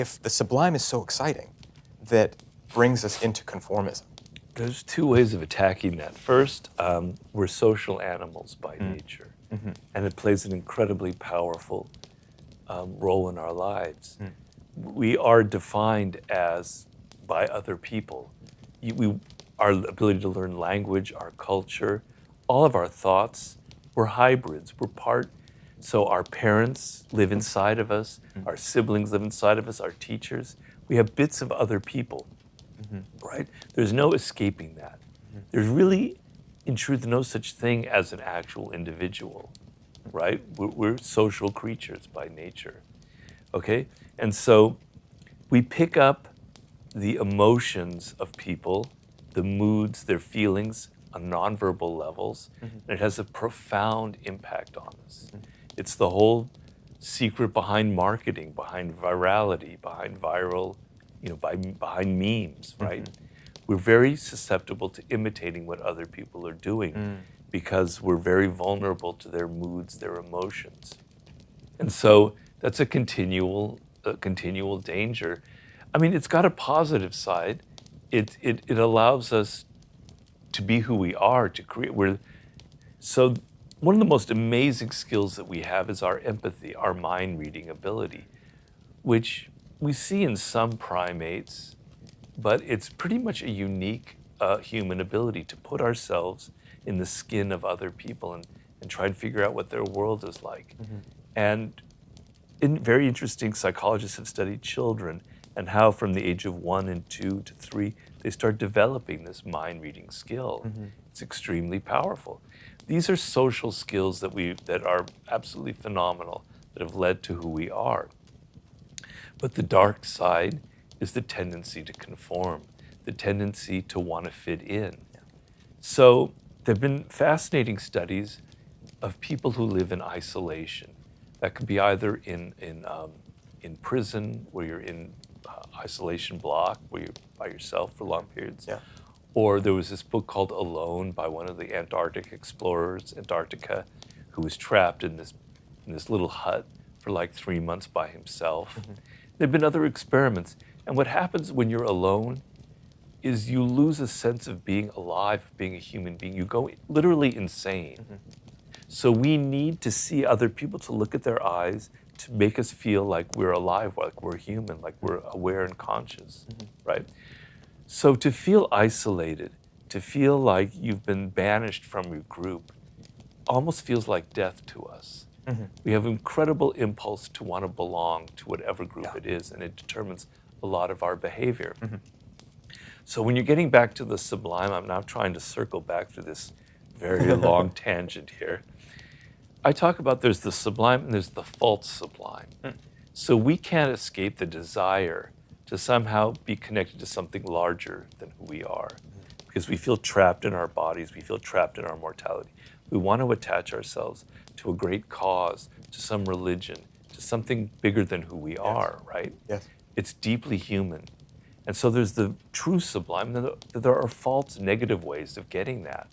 if the sublime is so exciting that brings us into conformism? There's two ways of attacking that. First, we're social animals by nature, and it plays an incredibly powerful role in our lives. We are defined as by other people. Our ability to learn language, our culture, all of our thoughts, we're hybrids. So our parents live inside of us, our siblings live inside of us, our teachers. We have bits of other people, right? There's no escaping that. There's really, in truth, no such thing as an actual individual, right? We're social creatures by nature, okay? And so we pick up the emotions of people, the moods, their feelings on nonverbal levels, and it has a profound impact on us. It's the whole secret behind marketing, behind virality, behind viral, behind memes, right? We're very susceptible to imitating what other people are doing because we're very vulnerable to their moods, their emotions. And so that's a continual danger. I mean, it's got a positive side. It allows us to be who we are, to create. So one of the most amazing skills that we have is our empathy, our mind reading ability, which we see in some primates, but it's pretty much a unique human ability to put ourselves in the skin of other people and try and figure out what their world is like. And very interesting, psychologists have studied children and how from the age of 1 and 2 to 3, they start developing this mind-reading skill. It's extremely powerful. These are social skills that are absolutely phenomenal, that have led to who we are. But the dark side is the tendency to conform, the tendency to want to fit in. So there have been fascinating studies of people who live in isolation. That could be either in prison, where you're in isolation block, where you're by yourself for long periods. Or there was this book called Alone by one of the Antarctic explorers, Antarctica, who was trapped in this little hut for like 3 months by himself. There have been other experiments. And what happens when you're alone is you lose a sense of being alive, being a human being. You go literally insane. So we need to see other people, to look at their eyes, to make us feel like we're alive, like we're human, like we're aware and conscious, right? So to feel isolated, to feel like you've been banished from your group, almost feels like death to us. We have incredible impulse to want to belong to whatever group it is, and it determines a lot of our behavior. So when you're getting back to the sublime, I'm now trying to circle back through this very long tangent here. I talk about there's the sublime and there's the false sublime. So we can't escape the desire to somehow be connected to something larger than who we are, because we feel trapped in our bodies, we feel trapped in our mortality. We want to attach ourselves to a great cause, to some religion, to something bigger than who we are, right? It's deeply human. And so there's the true sublime, and there are false negative ways of getting that,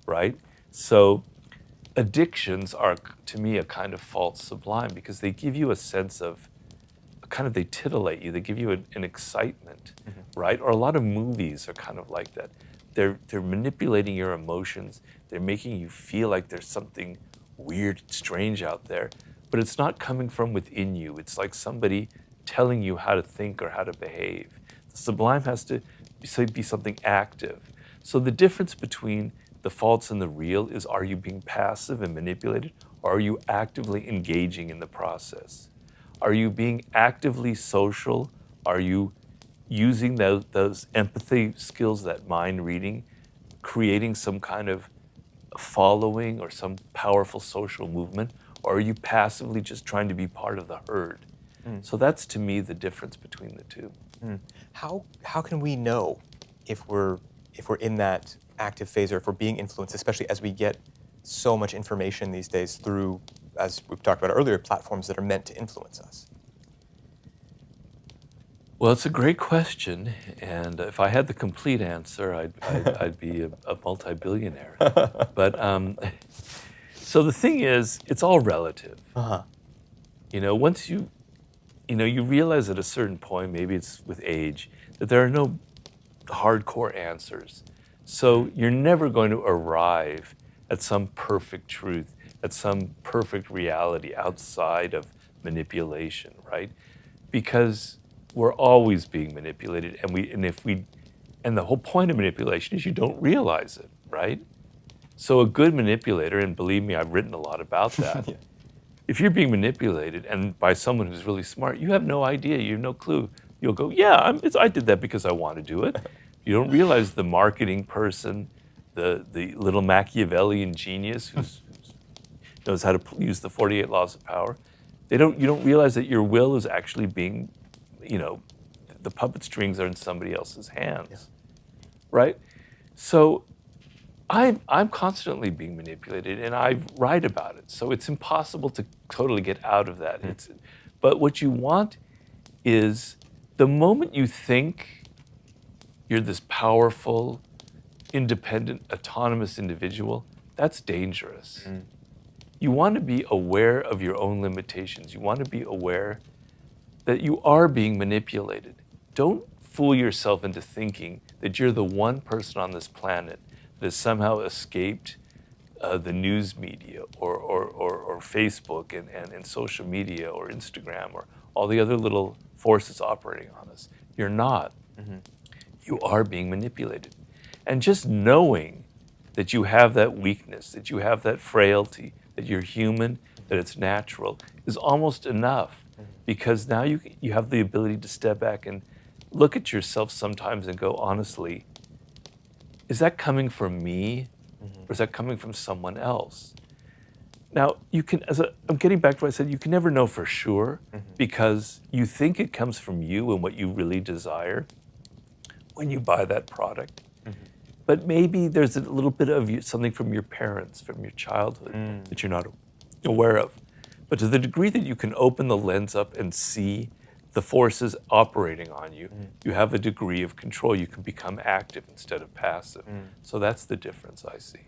right? So addictions are, to me, a kind of false sublime, because they give you a sense of, they titillate you, they give you an excitement, right? Or a lot of movies are kind of like that. They're manipulating your emotions, they're making you feel like there's something weird, strange out there, but it's not coming from within you. It's like somebody telling you how to think or how to behave. The sublime has to be something active. So the difference between the false and the real is, are you being passive and manipulated, or are you actively engaging in the process? Are you being actively social? Are you using those empathy skills, that mind reading, creating some kind of following or some powerful social movement? Or are you passively just trying to be part of the herd? So that's, to me, the difference between the two. How can we know if we're in that active phase, or if we're being influenced, especially as we get so much information these days through, as we've talked about earlier, platforms that are meant to influence us? Well, it's a great question, and if I had the complete answer, I'd be a multi-billionaire. But so the thing is, it's all relative. Once you you realize at a certain point, maybe it's with age, that there are no hardcore answers. So you're never going to arrive at some perfect truth, at some perfect reality outside of manipulation, right? Because we're always being manipulated, and the whole point of manipulation is you don't realize it, right? So a good manipulator, and believe me, I've written a lot about that. Yeah. If you're being manipulated and by someone who's really smart, you have no idea, you have no clue. You'll go, yeah, I did that because I want to do it. You don't realize the marketing person, the little Machiavellian genius who knows how to use the 48 laws of power. You don't realize that your will is actually being, the puppet strings are in somebody else's hands, right? So I'm constantly being manipulated, and I write about it. So it's impossible to totally get out of that. But what you want is the moment you think you're this powerful, independent, autonomous individual, that's dangerous. You want to be aware of your own limitations. You want to be aware that you are being manipulated. Don't fool yourself into thinking that you're the one person on this planet that has somehow escaped the news media or Facebook and social media or Instagram or all the other little forces operating on us. You're not. You are being manipulated. And just knowing that you have that weakness, that you have that frailty, that you're human, that it's natural, is almost enough. Because now you have the ability to step back and look at yourself sometimes and go, honestly, is that coming from me, or is that coming from someone else? Now, I'm getting back to what I said, you can never know for sure, because you think it comes from you and what you really desire when you buy that product. But maybe there's a little bit of something from your parents, from your childhood, that you're not aware of. But to the degree that you can open the lens up and see the forces operating on you, you have a degree of control. You can become active instead of passive. So that's the difference I see.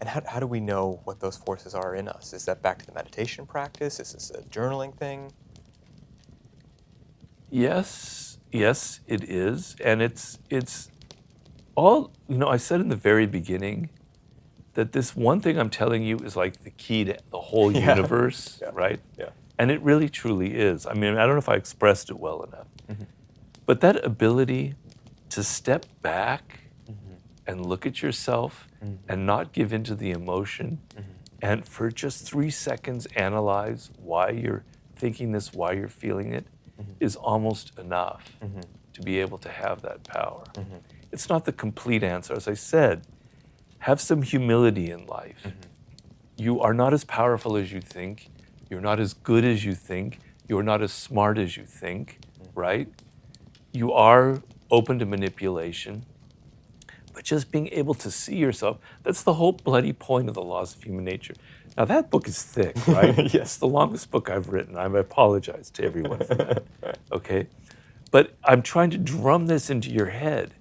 And how do we know what those forces are in us? Is that back to the meditation practice? Is this a journaling thing? Yes, it is. And it's all, I said in the very beginning that this one thing I'm telling you is like the key to the whole universe, right? Yeah. And it really, truly is. I mean, I don't know if I expressed it well enough. But that ability to step back and look at yourself and not give into the emotion and for just 3 seconds analyze why you're thinking this, why you're feeling it, is almost enough to be able to have that power. It's not the complete answer. As I said, have some humility in life. You are not as powerful as you think. You're not as good as you think. You're not as smart as you think, right? You are open to manipulation, but just being able to see yourself, that's the whole bloody point of the laws of human nature. Now that book is thick, right? Yes. It's the longest book I've written. I apologize to everyone for that, okay? But I'm trying to drum this into your head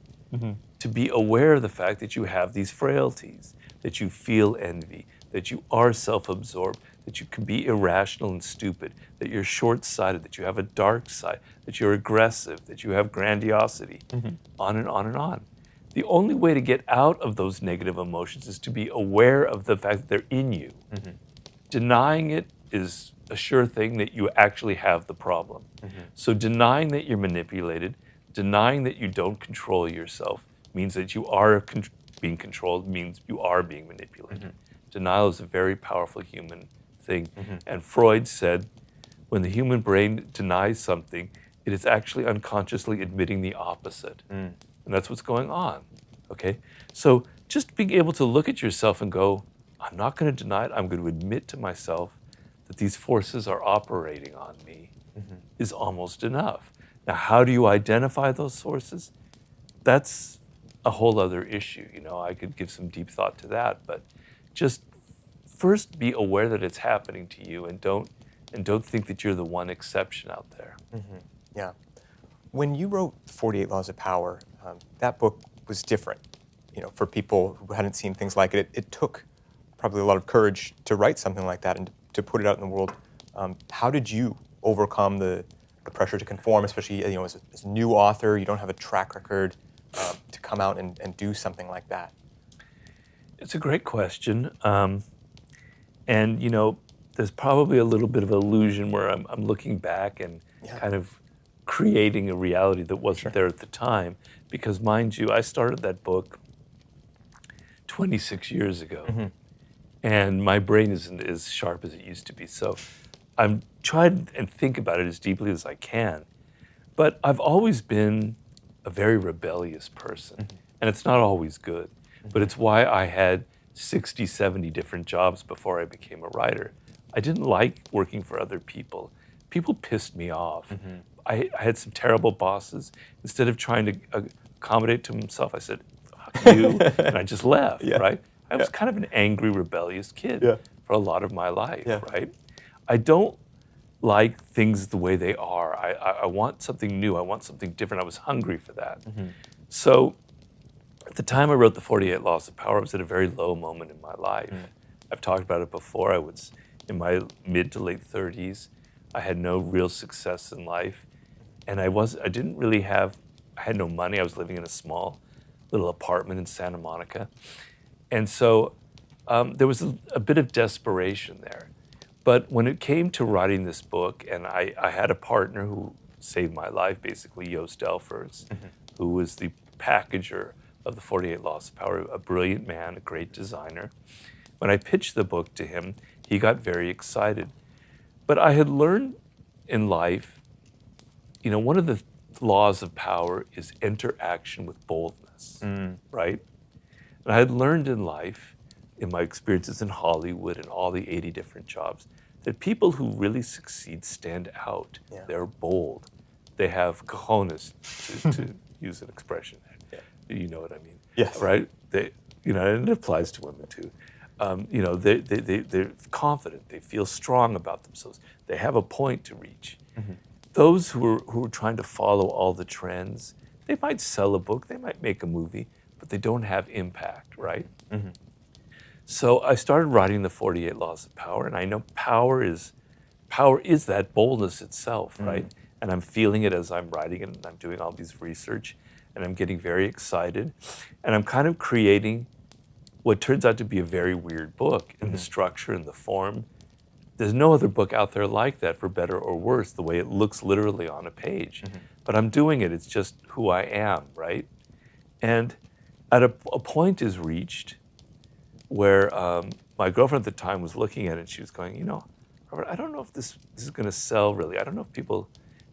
to be aware of the fact that you have these frailties, that you feel envy, that you are self-absorbed, that you can be irrational and stupid, that you're short-sighted, that you have a dark side, that you're aggressive, that you have grandiosity, on and on and on. The only way to get out of those negative emotions is to be aware of the fact that they're in you. Denying it is a sure thing that you actually have the problem. So denying that you're manipulated, denying that you don't control yourself, means that you are being controlled, means you are being manipulated. Denial is a very powerful human thing. And Freud said, when the human brain denies something, it is actually unconsciously admitting the opposite. And that's what's going on, okay? So just being able to look at yourself and go, I'm not going to deny it. I'm going to admit to myself that these forces are operating on me is almost enough. Now, how do you identify those sources? That's a whole other issue. I could give some deep thought to that, but just first be aware that it's happening to you and don't think that you're the one exception out there. Yeah. When you wrote 48 Laws of Power, that book was different, for people who hadn't seen things like it. It took probably a lot of courage to write something like that and to put it out in the world. How did you overcome the the pressure to conform, especially as a new author, you don't have a track record to come out and do something like that? It's a great question. And, there's probably a little bit of illusion where I'm looking back and Yeah. kind of creating a reality that wasn't Sure. there at the time. Because, mind you, I started that book 26 years ago, and my brain isn't as sharp as it used to be. So I'm trying and think about it as deeply as I can. But I've always been a very rebellious person, and it's not always good. But it's why I had 60, 70 different jobs before I became a writer. I didn't like working for other people. People pissed me off. I had some terrible bosses. Instead of trying to accommodate to myself, I said, fuck you, and I just left, Yeah. right? I was kind of an angry, rebellious kid Yeah. for a lot of my life, Yeah. right? I don't like things the way they are. I want something new. I want something different. I was hungry for that. So at the time I wrote The 48 Laws of Power, I was at a very low moment in my life. I've talked about it before. I was in my mid to late 30s. I had no real success in life. And I had no money. I was living in a small little apartment in Santa Monica. And so there was a bit of desperation there. But when it came to writing this book, and I had a partner who saved my life, basically, Joost Elfers, who was the packager of the 48 Laws of Power, a brilliant man, a great designer. When I pitched the book to him, he got very excited. But I had learned in life, one of the laws of power is interaction with boldness, right? And I had learned in life, in my experiences in Hollywood and all the 80 different jobs, that people who really succeed stand out. Yeah. They're bold. They have cojones, to use an expression. Yeah. You know what I mean? Yes. Right? And it applies to women too. They're confident. They feel strong about themselves. They have a point to reach. Those who are trying to follow all the trends, they might sell a book, they might make a movie, but they don't have impact, right? So I started writing the 48 Laws of Power, and I know power is that boldness itself, right? And I'm feeling it as I'm writing it, and I'm doing all these research, and I'm getting very excited, and I'm kind of creating what turns out to be a very weird book in the structure and the form. There's no other book out there like that, for better or worse, the way it looks literally on a page. But I'm doing it. It's just who I am, right? And at a point is reached where my girlfriend at the time was looking at it, and she was going, Robert, I don't know if this is going to sell really. I don't know if people,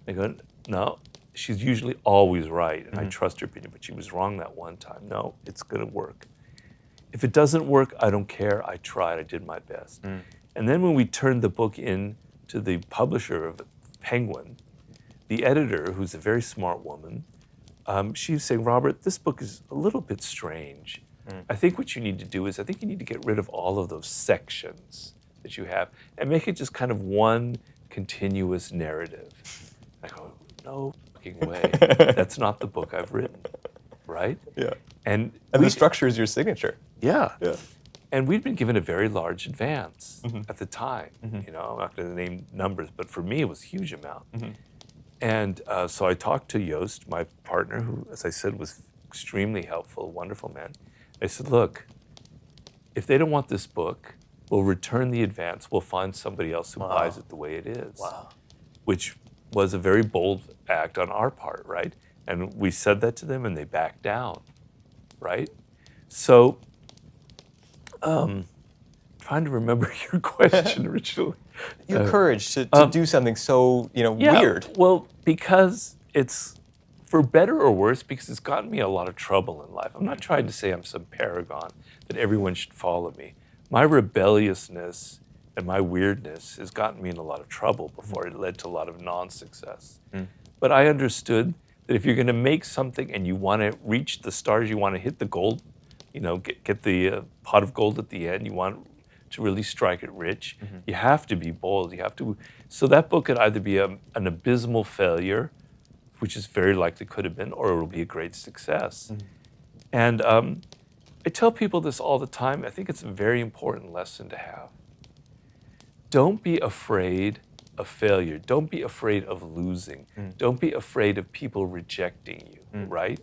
they go, no, she's usually always right, and I trust her opinion, but she was wrong that one time. No, it's going to work. If it doesn't work, I don't care. I tried. I did my best. And then when we turned the book in to the publisher of Penguin, the editor, who's a very smart woman, she was saying, Robert, this book is a little bit strange. I think what you need to do is, I think you need to get rid of all of those sections that you have and make it just kind of one continuous narrative. I go, no fucking way. That's not the book I've written, right? Yeah. And the structure is your signature. Yeah. Yeah. And we'd been given a very large advance at the time. I'm not going to name numbers, but for me, it was a huge amount. And so I talked to Joost, my partner, who, as I said, was extremely helpful, a wonderful man. I said, look, if they don't want this book, we'll return the advance. We'll find somebody else who buys it the way it is. Wow. Which was a very bold act on our part, right? And we said that to them, and they backed down, right? So, trying to remember your question originally. Your courage to do something so weird. Well, because it's, for better or worse, because it's gotten me a lot of trouble in life. I'm not trying to say I'm some paragon, that everyone should follow me. My rebelliousness and my weirdness has gotten me in a lot of trouble before. It led to a lot of non-success. But I understood that if you're going to make something and you want to reach the stars, you want to hit the gold, get the pot of gold at the end, you want to really strike it rich, you have to be bold. You have to. So that book could either be an abysmal failure, which is very likely could have been, or it will be a great success. And I tell people this all the time. I think it's a very important lesson to have. Don't be afraid of failure. Don't be afraid of losing. Don't be afraid of people rejecting you, right?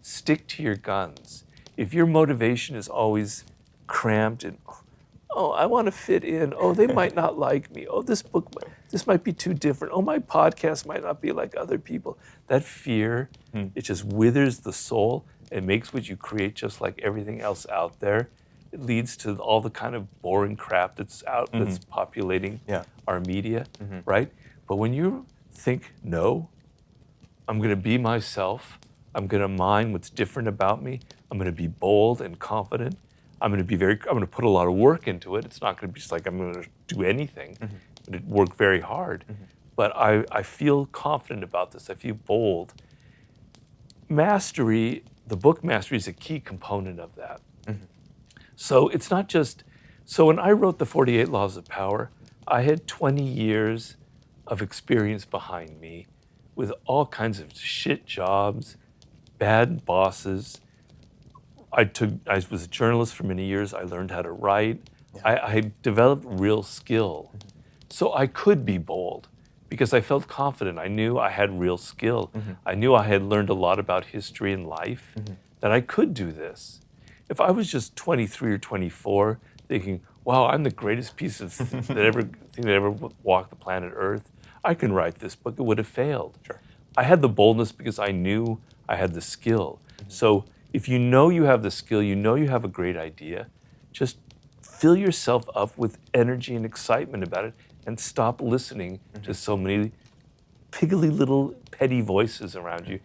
Stick to your guns. If your motivation is always cramped and, oh, I want to fit in. Oh, they might not like me. Oh, this might be too different. Oh, my podcast might not be like other people. That fear, it just withers the soul and makes what you create just like everything else out there. It leads to all the kind of boring crap that's out, that's populating our media, right? But when you think, no, I'm going to be myself. I'm going to mind what's different about me. I'm going to be bold and confident. I'm going to put a lot of work into it. It's not going to be just like I'm going to do anything. I'm going to work very hard. But I feel confident about this. I feel bold. Mastery, the book Mastery, is a key component of that. So it's not just, so when I wrote the 48 Laws of Power, I had 20 years of experience behind me with all kinds of shit jobs, bad bosses. I was a journalist for many years. I learned how to write. I developed real skill. So I could be bold because I felt confident. I knew I had real skill. I knew I had learned a lot about history and life, that I could do this. If I was just 23 or 24 thinking, wow, I'm the greatest piece of thing that ever walked the planet Earth, I can write this book, it would have failed. I had the boldness because I knew I had the skill. So if you know you have the skill, you know you have a great idea, just fill yourself up with energy and excitement about it and stop listening to so many piggly little petty voices around you